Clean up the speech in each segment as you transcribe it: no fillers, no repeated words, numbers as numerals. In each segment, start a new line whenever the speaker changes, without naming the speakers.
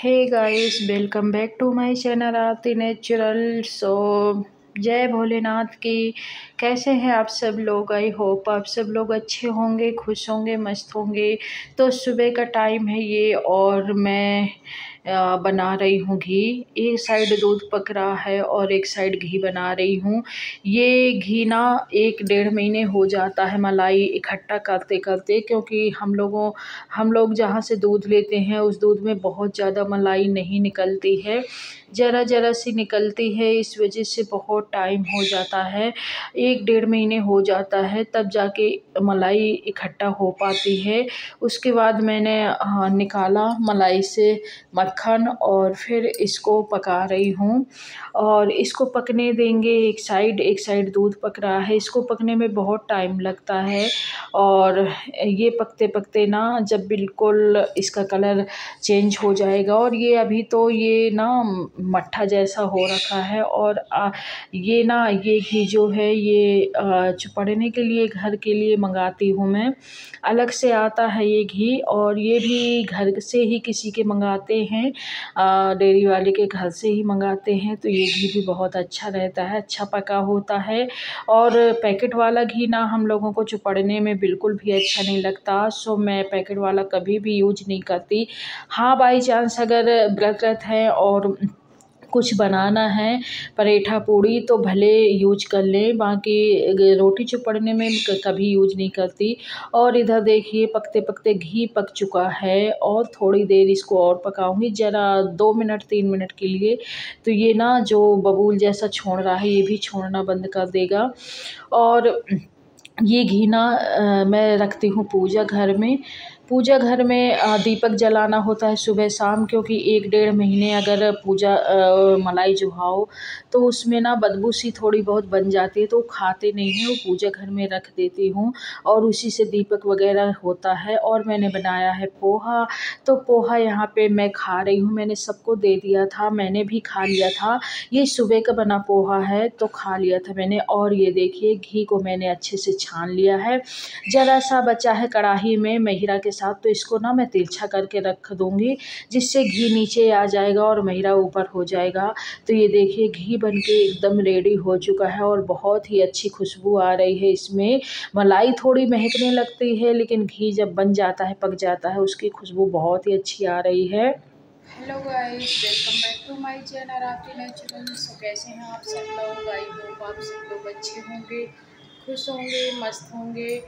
Hey guys, welcome back to my channel Aarti natural. जय भोलेनाथ की। कैसे हैं आप सब लोग? आई होप आप सब लोग अच्छे होंगे, खुश होंगे, मस्त होंगे। तो सुबह का टाइम है ये और मैं बना रही हूँ घी। एक साइड दूध पक रहा है और एक साइड घी बना रही हूँ। ये घी ना 1 डेढ़ महीने हो जाता है मलाई इकट्ठा करते करते, क्योंकि हम लोग जहाँ से दूध लेते हैं उस दूध में बहुत ज़्यादा मलाई नहीं निकलती है, ज़रा ज़रा सी निकलती है। इस वजह से बहुत टाइम हो जाता है, 1 डेढ़ महीने हो जाता है तब जाके मलाई इकट्ठा हो पाती है। उसके बाद मैंने निकाला मलाई से मक्खन और फिर इसको पका रही हूँ और इसको पकने देंगे। एक साइड दूध पक रहा है, इसको पकने में बहुत टाइम लगता है। और ये पकते पकते ना जब बिल्कुल इसका कलर चेंज हो जाएगा, और ये अभी तो ये ना मट्ठा जैसा हो रखा है। और ये घी जो है ये चुपड़ने के लिए घर के लिए मंगाती हूँ मैं। अलग से आता है ये घी, और ये भी घर से ही किसी के मंगाते हैं, डेयरी वाले के घर से ही मंगाते हैं। तो ये घी भी बहुत अच्छा रहता है, अच्छा पका होता है। और पैकेट वाला घी ना हम लोगों को चुपड़ने में बिल्कुल भी अच्छा नहीं लगता। सो मैं पैकेट वाला कभी भी यूज नहीं करती। हाँ, बाई चांस अगर व्रत है और कुछ बनाना है, पराठा पूड़ी, तो भले यूज कर लें, बाकी रोटी चुपड़ने में कभी यूज नहीं करती। और इधर देखिए पकते पकते घी पक चुका है और थोड़ी देर इसको और पकाऊंगी, ज़रा 2 मिनट 3 मिनट के लिए। तो ये ना जो बबूल जैसा छोड़ रहा है ये भी छोड़ना बंद कर देगा। और ये घी ना मैं रखती हूँ पूजा घर में। पूजा घर में दीपक जलाना होता है सुबह शाम, क्योंकि 1 डेढ़ महीने अगर पूजा मलाई चुहाओ तो उसमें ना बदबू सी थोड़ी बहुत बन जाती है, तो वो खाते नहीं हैं। वो पूजा घर में रख देती हूँ और उसी से दीपक वगैरह होता है। और मैंने बनाया है पोहा, तो पोहा यहाँ पे मैं खा रही हूँ। मैंने सबको दे दिया था, मैंने भी खा लिया था। ये सुबह का बना पोहा है तो खा लिया था मैंने। और ये देखिए घी को मैंने अच्छे से छान लिया है, ज़रा सा बचा है कढ़ाई में महिरा के साथ, तो इसको ना मैं तिरछा करके रख दूँगी, जिससे घी नीचे आ जाएगा और महिरा ऊपर हो जाएगा। तो ये देखिए घी बनके एकदम रेडी हो चुका है और बहुत ही अच्छी खुशबू आ रही है इसमें। मलाई थोड़ी महकने लगती है, लेकिन घी जब बन जाता है, पक जाता है, उसकी खुशबू बहुत ही अच्छी आ रही है। Hello guys, welcome back to my channel Aarti natural. So कैसे हैं आप सब लोग? आई होप आप सब लोग अच्छे होंगे, खुश होंगे, मस्त होंगे।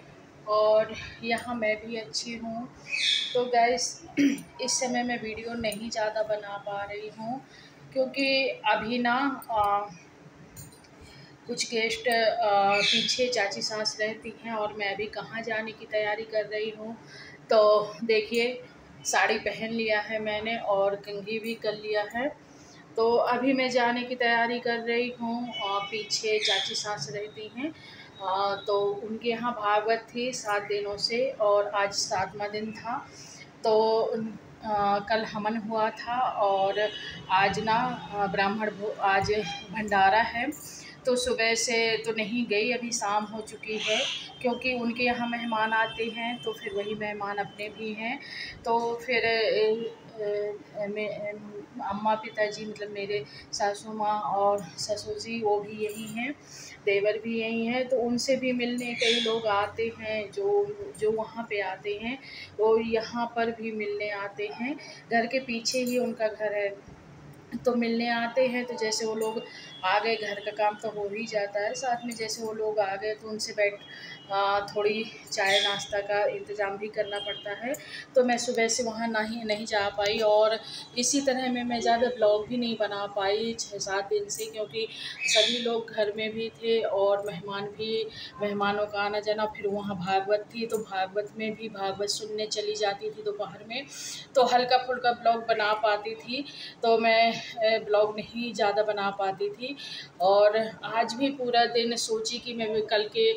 और यहाँ मैं भी अच्छी हूँ। तो गाइस इस समय मैं वीडियो नहीं ज़्यादा बना पा रही हूँ, क्योंकि अभी ना कुछ गेस्ट पीछे चाची सास रहती हैं और मैं अभी कहाँ जाने की तैयारी कर रही हूँ। तो देखिए साड़ी पहन लिया है मैंने और कंघी भी कर लिया है। तो अभी मैं जाने की तैयारी कर रही हूँ और पीछे चाची सास रहती हैं। तो उनके यहाँ भागवत थी 7 दिनों से और आज 7वां दिन था। तो कल हवन हुआ था और आज ना आज भंडारा है। तो सुबह से तो नहीं गई, अभी शाम हो चुकी है, क्योंकि उनके यहाँ मेहमान आते हैं तो फिर वही मेहमान अपने भी हैं। तो फिर अम्मा पिताजी मतलब मेरे सासू माँ और ससुर जी वो भी यही हैं, देवर भी यही हैं। तो उनसे भी मिलने कई लोग आते हैं, जो वहाँ पे आते हैं वो यहाँ पर भी मिलने आते हैं। घर के पीछे ही उनका घर है, तो मिलने आते हैं। तो जैसे वो लोग आ गए, घर का काम तो हो ही जाता है साथ में। जैसे वो लोग आ गए तो उनसे थोड़ी चाय नाश्ता का इंतज़ाम भी करना पड़ता है। तो मैं सुबह से वहाँ नहीं जा पाई, और इसी तरह मैं ज़्यादा ब्लॉग भी नहीं बना पाई 6-7 दिन से, क्योंकि सभी लोग घर में भी थे और मेहमानों का आना जाना। फिर वहाँ भागवत थी तो भागवत में भी भागवत सुनने चली जाती थी दोपहर में, तो हल्का फुल्का ब्लॉग बना पाती थी। तो मैं ब्लॉग नहीं ज़्यादा बना पाती थी। और आज भी पूरा दिन सोची कि मैं कल के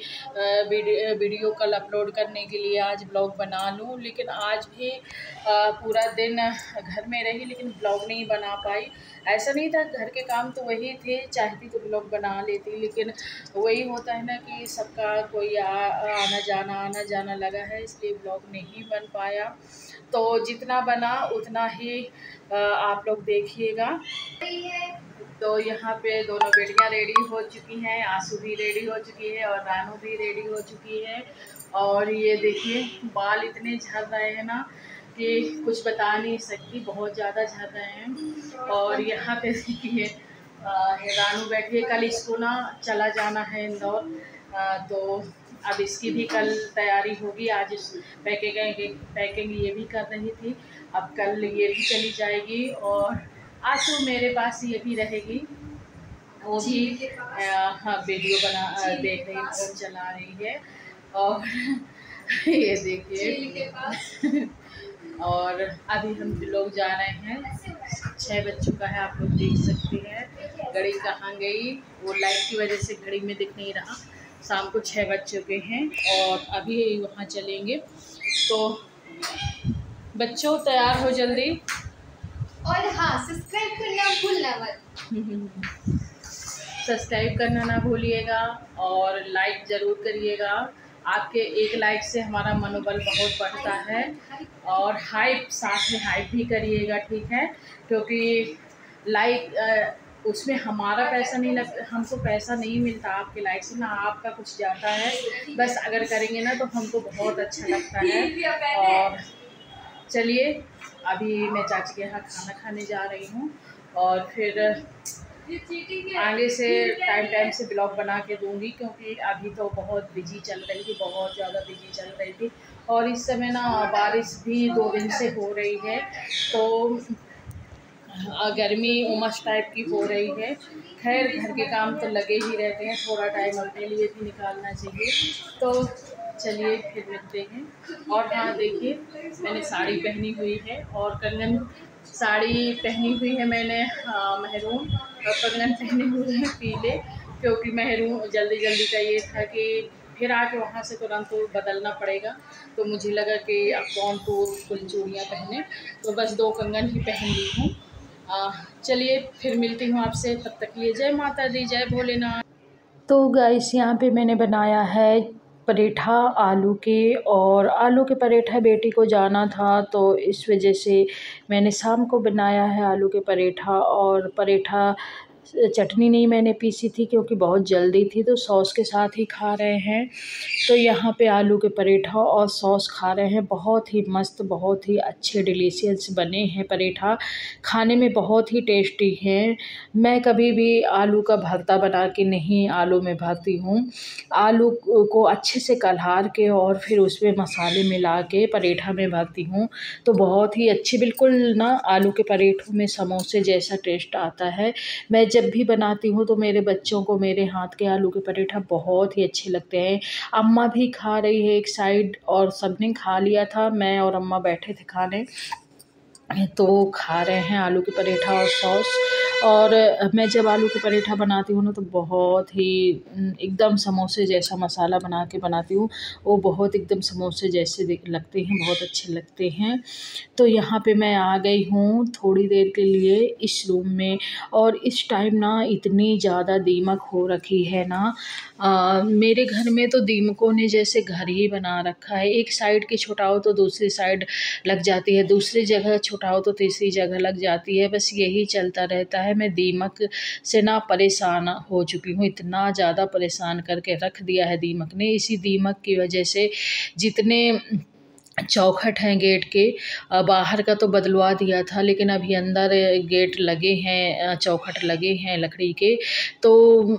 वीडियो कल अपलोड करने के लिए आज ब्लॉग बना लूं, लेकिन आज भी पूरा दिन घर में रही लेकिन ब्लॉग नहीं बना पाई। ऐसा नहीं था, घर के काम तो वही थे, चाहती तो ब्लॉग बना लेती, लेकिन वही होता है ना कि सबका कोई आना जाना लगा है, इसलिए ब्लॉग नहीं बन पाया। तो जितना बना उतना ही आप लोग देखिएगा। तो यहाँ पे दोनों बेटियाँ रेडी हो चुकी हैं, आंसू भी रेडी हो चुकी है और रानू भी रेडी हो चुकी है। और ये देखिए बाल इतने झड़ रहे हैं ना कि कुछ बता नहीं सकती, बहुत ज़्यादा झड़ रहे हैं। और यहाँ पे देखिए रानू बैठी है, कल इसको ना चला जाना है इंदौर, तो अब इसकी भी कल तैयारी होगी। आज पैकिंग ये भी कर रही थी, अब कल ये भी चली जाएगी। और आज तो मेरे पास ये भी रहेगी, वो भी हाँ वीडियो देख रही, फोन चला रही है। और ये देखिए और अभी हम लोग जा रहे हैं, 6 बज चुका है, आप लोग देख सकते हैं। घड़ी कहाँ गई, वो लाइट की वजह से घड़ी में दिख नहीं रहा। शाम को 6 बज चुके हैं और अभी वहाँ चलेंगे। तो बच्चों तैयार हो जल्दी,
और हाँ सब्सक्राइब करना भूलना मत।
सब्सक्राइब करना ना भूलिएगा और लाइक ज़रूर करिएगा। आपके एक लाइक से हमारा मनोबल बहुत बढ़ता है। और हाइप, साथ में हाइप भी करिएगा, ठीक है, क्योंकि लाइक उसमें हमारा पैसा नहीं लगता, हमको पैसा नहीं मिलता आपके लाइक से ना, आपका कुछ जाता है। बस अगर करेंगे ना तो हमको बहुत अच्छा लगता है। और चलिए अभी मैं चाची के यहाँ खाना खाने जा रही हूँ और फिर आगे से टाइम से ब्लॉग बना के दूँगी, क्योंकि अभी तो बहुत बिजी चल रही थी, बहुत ज़्यादा बिजी चल रही थी। और इस समय ना बारिश भी 2 दिन से हो रही है, तो गर्मी उमस टाइप की हो रही है। खैर घर के काम तो लगे ही रहते हैं, थोड़ा टाइम अपने लिए भी निकालना चाहिए। तो चलिए फिर मिलते हैं। और हाँ देखिए मैंने साड़ी पहनी हुई है और कंगन, साड़ी पहनी हुई है मैंने महरून, और कंगन पहने हुए हैं पीले, क्योंकि महरून जल्दी का ये था कि फिर आके वहाँ से तुरंत तो बदलना पड़ेगा। तो मुझे लगा कि अब कौन तो फुल चूड़ियाँ पहने, तो बस 2 कंगन ही पहन ली हूँ। चलिए फिर मिलती हूँ आपसे, तब तक लिए जय माता दी, जय भोलेनाथ। तो गाइस यहाँ पे मैंने बनाया है पराठा आलू के, और आलू के पराठा बेटी को जाना था तो इस वजह से मैंने शाम को बनाया है आलू के पराठा। और पराठा चटनी नहीं मैंने पीसी थी क्योंकि बहुत जल्दी थी, तो सॉस के साथ ही खा रहे हैं। तो यहाँ पे आलू के पराठा और सॉस खा रहे हैं, बहुत ही मस्त, बहुत ही अच्छे डिलीशियस बने हैं पराठा, खाने में बहुत ही टेस्टी हैं। मैं कभी भी आलू का भरता बना के नहीं आलू में भरती हूँ, आलू को अच्छे से कल्हार के और फिर उसमें मसाले मिला के पराठा में भरती हूँ, तो बहुत ही अच्छी, बिल्कुल ना आलू के पराठों में समोसे जैसा टेस्ट आता है। मैं जब भी बनाती हूँ तो मेरे बच्चों को मेरे हाथ के आलू के पराठा बहुत ही अच्छे लगते हैं। अम्मा भी खा रही है एक साइड, और सबने खा लिया था, मैं और अम्मा बैठे थे खाने, तो खा रहे हैं आलू के पराठा और सॉस। और मैं जब आलू के पराठा बनाती हूँ ना तो बहुत ही एकदम समोसे जैसा मसाला बना के बनाती हूँ, वो बहुत एकदम समोसे जैसे लगते हैं, बहुत अच्छे लगते हैं। तो यहाँ पे मैं आ गई हूँ थोड़ी देर के लिए इस रूम में, और इस टाइम ना इतनी ज़्यादा दीमक हो रखी है ना, मेरे घर में तो दीमकों ने जैसे घर ही बना रखा है। एक साइड की छुटाओ तो दूसरी साइड लग जाती है, दूसरी जगह छुटाओ तो तीसरी जगह लग जाती है, बस यही चलता रहता है। मैं दीमक से ना परेशान हो चुकी हूँ, इतना ज़्यादा परेशान करके रख दिया है दीमक ने। इसी दीमक की वजह से जितने चौखट हैं गेट के, बाहर का तो बदलवा दिया था, लेकिन अभी अंदर गेट लगे हैं, चौखट लगे हैं लकड़ी के, तो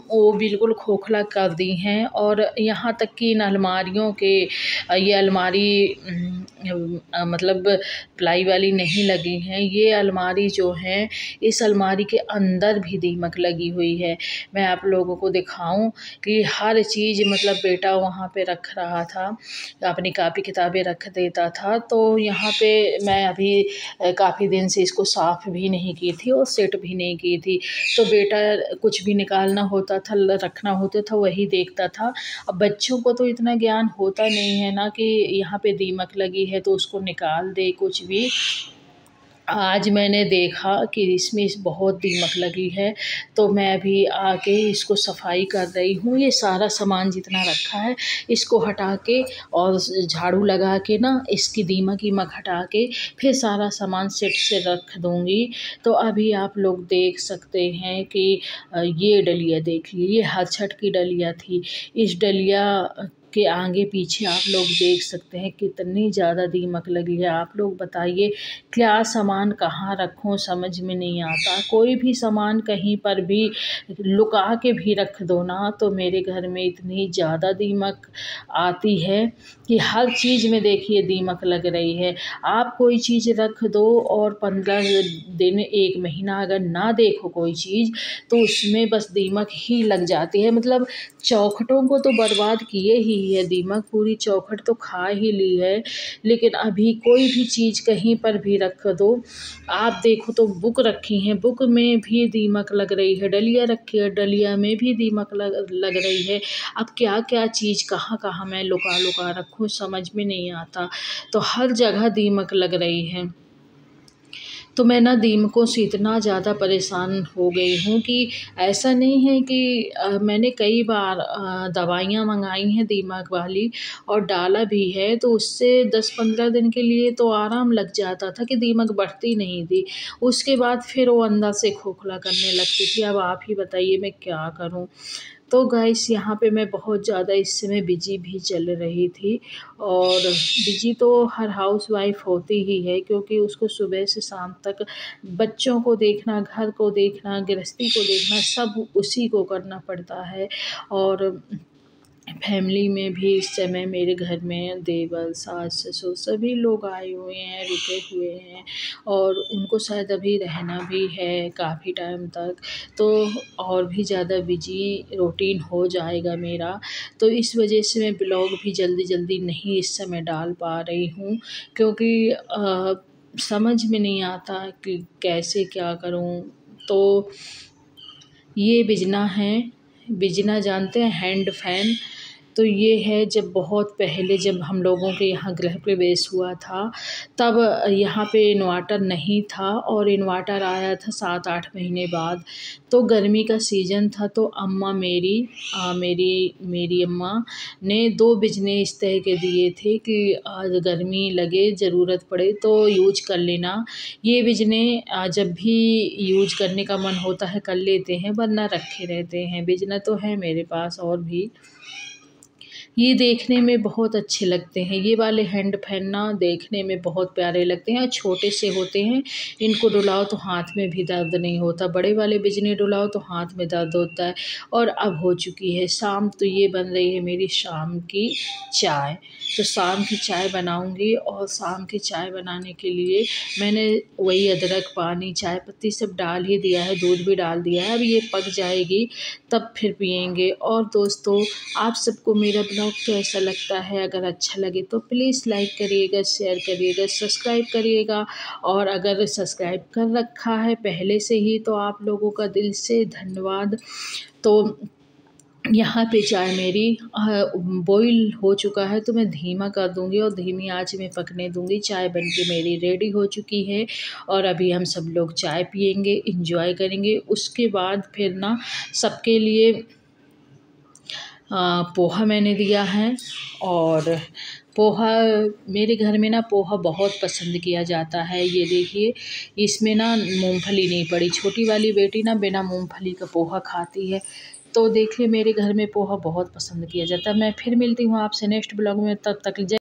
वो बिल्कुल खोखला कर दी हैं। और यहाँ तक कि इन अलमारियों के, ये अलमारी मतलब प्लाई वाली नहीं लगी हैं, ये अलमारी जो है, इस अलमारी के अंदर भी दीमक लगी हुई है। मैं आप लोगों को दिखाऊं कि हर चीज़, मतलब बेटा वहाँ पे रख रहा था, अपनी कापी किताबें रख देता था, तो यहाँ पे मैं अभी काफ़ी दिन से इसको साफ़ भी नहीं की थी और सेट भी नहीं की थी। तो बेटा कुछ भी निकालना होता था, रखना होता था, वही देखता था। अब बच्चों को तो इतना ज्ञान होता नहीं है ना कि यहाँ पे दीमक लगी है तो उसको निकाल दे कुछ भी। आज मैंने देखा कि इसमें बहुत दीमक लगी है, तो मैं अभी आके इसको सफाई कर रही हूँ। ये सारा सामान जितना रखा है इसको हटा के और झाड़ू लगा के ना इसकी दीमक हटा के फिर सारा सामान सेट से रख दूँगी। तो अभी आप लोग देख सकते हैं कि ये डलिया देखिए, ये हरछट की डलिया थी। इस डलिया के आगे पीछे आप लोग देख सकते हैं कितनी ज़्यादा दीमक लगी है। आप लोग बताइए क्या सामान कहाँ रखूँ, समझ में नहीं आता। कोई भी सामान कहीं पर भी लुका के भी रख दो ना तो मेरे घर में इतनी ज़्यादा दीमक आती है कि हर चीज़ में देखिए दीमक लग रही है। आप कोई चीज़ रख दो और 15 दिन 1 महीना अगर ना देखो कोई चीज़ तो उसमें बस दीमक ही लग जाती है। मतलब चौखटों को तो बर्बाद किए ही है दीमक, पूरी चौखट तो खा ही ली है। लेकिन अभी कोई भी चीज़ कहीं पर भी रख दो, आप देखो तो बुक रखी हैं, बुक में भी दीमक लग रही है। डलिया रखी है, डलिया में भी दीमक लग रही है। अब क्या क्या चीज़ कहाँ कहाँ मैं लुका रखूँ समझ में नहीं आता। तो हर जगह दीमक लग रही है। तो मैं ना दीमकों से इतना ज़्यादा परेशान हो गई हूँ कि ऐसा नहीं है कि मैंने कई बार दवाइयाँ मंगाई हैं दीमक वाली और डाला भी है, तो उससे 10-15 दिन के लिए तो आराम लग जाता था कि दीमक बढ़ती नहीं थी। उसके बाद फिर वो अंदर से खोखला करने लगती थी। अब आप ही बताइए मैं क्या करूँ? तो गाइस यहाँ पे मैं बहुत ज़्यादा इस समय बिजी भी चल रही थी और बिजी तो हर हाउसवाइफ होती ही है, क्योंकि उसको सुबह से शाम तक बच्चों को देखना, घर को देखना, गृहस्थी को देखना, सब उसी को करना पड़ता है। और फैमिली में भी इस समय मेरे घर में देवर, सास, ससुर सभी लोग आए हुए हैं, रुके हुए हैं और उनको शायद अभी रहना भी है काफ़ी टाइम तक। तो और भी ज़्यादा बिजी रूटीन हो जाएगा मेरा। तो इस वजह से मैं ब्लॉग भी जल्दी नहीं इस समय डाल पा रही हूँ, क्योंकि समझ में नहीं आता कि कैसे क्या करूँ। तो ये बिजना है, बिजना जानते हैं हैंड फैन। तो ये है जब बहुत पहले जब हम लोगों के यहाँ गृह प्रवेश हुआ था तब यहाँ पे इन्वर्टर नहीं था और इन्वर्टर आया था 7-8 महीने बाद। तो गर्मी का सीज़न था तो अम्मा मेरी अम्मा ने 2 बिजने इस तरह के दिए थे कि गर्मी लगे, ज़रूरत पड़े तो यूज कर लेना। ये बिजने जब भी यूज करने का मन होता है कर लेते हैं, वरना रखे रहते हैं। बिजना तो है मेरे पास और भी। ये देखने में बहुत अच्छे लगते हैं, ये वाले हैंड फैन ना देखने में बहुत प्यारे लगते हैं और छोटे से होते हैं। इनको डुलाओ तो हाथ में भी दर्द नहीं होता, बड़े वाले बिजने डुलाओ तो हाथ में दर्द होता है। और अब हो चुकी है शाम, तो ये बन रही है मेरी शाम की चाय। तो शाम की चाय बनाऊंगी और शाम की चाय बनाने के लिए मैंने वही अदरक, पानी, चाय पत्ती सब डाल ही दिया है, दूध भी डाल दिया है। अब ये पक जाएगी तब फिर पियेंगे। और दोस्तों आप सबको मेरा ब्लॉग कैसा लगता है? अगर अच्छा लगे तो प्लीज़ लाइक करिएगा, शेयर करिएगा, सब्सक्राइब करिएगा। और अगर सब्सक्राइब कर रखा है पहले से ही तो आप लोगों का दिल से धन्यवाद। तो यहाँ पे चाय मेरी बॉईल हो चुका है तो मैं धीमा कर दूँगी और धीमी आंच में पकने दूँगी। चाय बनके मेरी रेडी हो चुकी है और अभी हम सब लोग चाय पियेंगे, एंजॉय करेंगे। उसके बाद फिर ना सबके लिए पोहा मैंने दिया है। और पोहा मेरे घर में ना पोहा बहुत पसंद किया जाता है। ये देखिए इसमें ना मूंगफली नहीं पड़ी, छोटी वाली बेटी ना बिना मूंगफली का पोहा खाती है। तो देखिए मेरे घर में पोहा बहुत पसंद किया जाता है। मैं फिर मिलती हूँ आपसे नेक्स्ट ब्लॉग में, तब तक जय